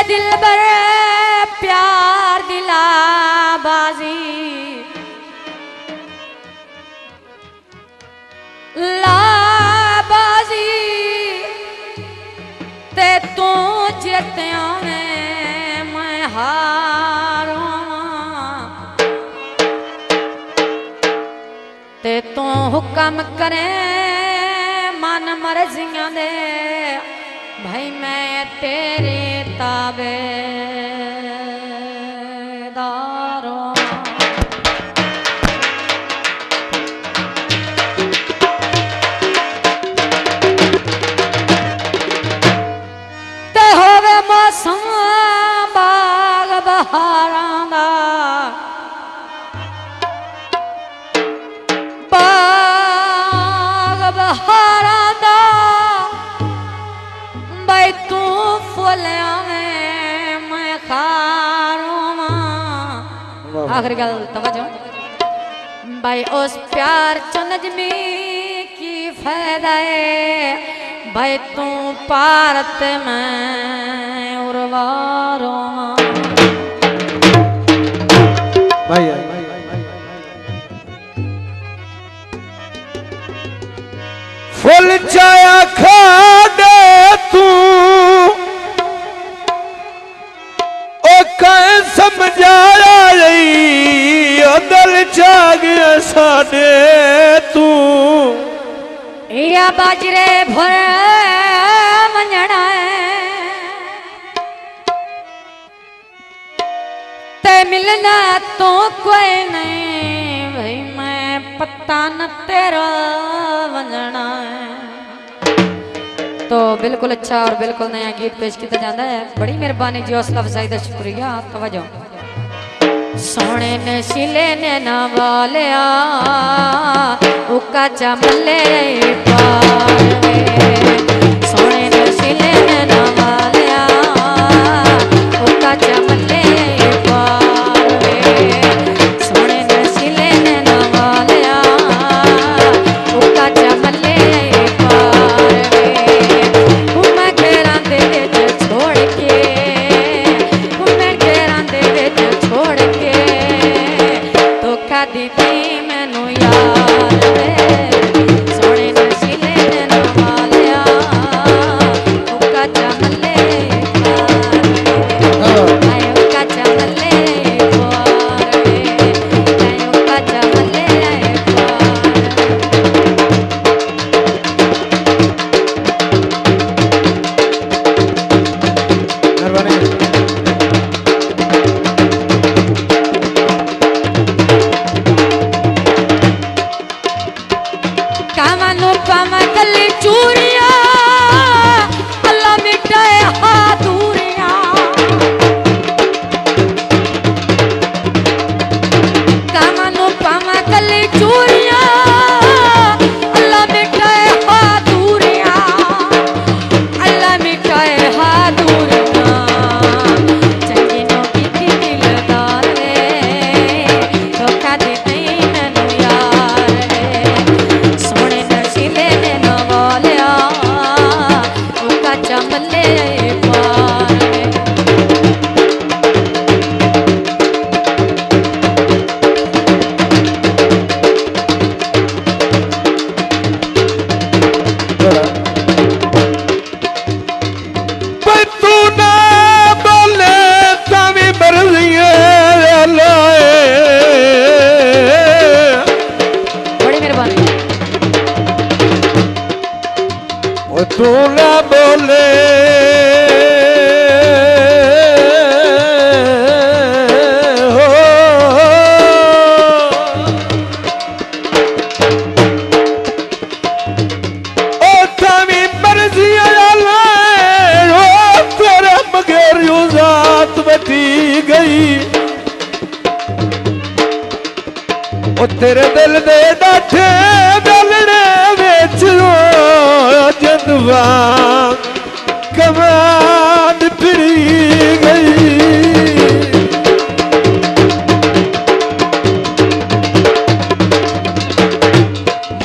दिल बर प्यार दिला बाजी लाबाजी ते तू जित्या ने मैं हारूं ते तू हुक्म करे मन मर्जियां दे भाई मैं तेरे ताबेदारों ते होवे मौसम बाग बहारां दा बाग बहारां दा भाई तू फुलिया मैं खारूं आखिरी गल तवज्जो भाई उस प्यार च नजमी की फायदा है भाई तू पारत मैं उर्वारों भाई फुल चाया खा दे तू ओ कह समझाया दिल जाग साडे तू या बाजरे भर मंजना ते मिलना तो कोई नहीं भाई मैं पता न तेरा वंजना है। तो बिल्कुल अच्छा और बिल्कुल नया गीत पेश किया जाता है। बड़ी मेहरबानी जी, हौसला अफजाई का शुक्रिया। तवज्जो सोने ने शिले ने ना वालिया उका चमले पावे सोने ने शिले ने ना वालिया उका चमले पावे सोने ने शिले ने ना वालिया उका चमले पावे घूमे घेरा दे विच छोड़ के घूमे घेरा दे विच छोड़ के धोखा दीती मैनू यार सोने नशीले ने ना वालिया उका चमले पावे उका चमले पावे उका चमले मेहरबानी कामनो पामा गली चूरिया अल्लाह मिटाए हाथूरिया कामनो पामा गली चूरिया अल्लाह मिटाए हाथूरिया अल्लाह मिटाए हाथूरिया चंगी नो की दिलदार रे धोखा देते मैनू यार रे सोने नशीले ने ना वालिया उका चमले पावे भाई तू ना बोले तभी मर्जियां लाए बड़ी मेहरबानी ओ तू ना बोले हो ओ तभी मर्जियां लाए हो तेरे बगैर यू जात बची गई ओ तेरे दिल दे डाठे गलने वे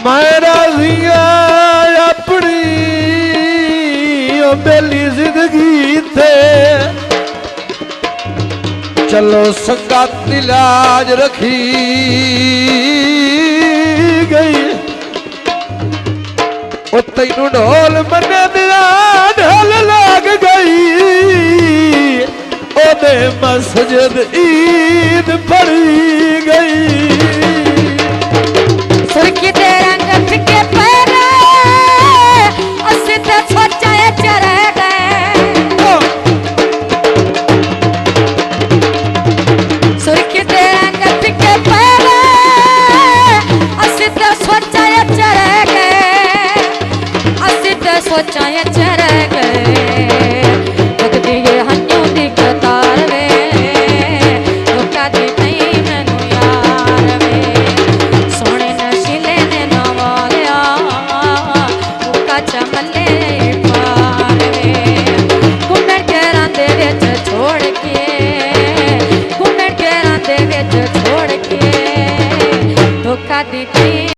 मैं राजिया अपनी ओ बेली जिंदगी थे चलो संगत दी लाज रखी गई ओ तैनू ढोल मन्ने दिया ढोल लाग गई ओदे मस्जिद ईद पड़ी गई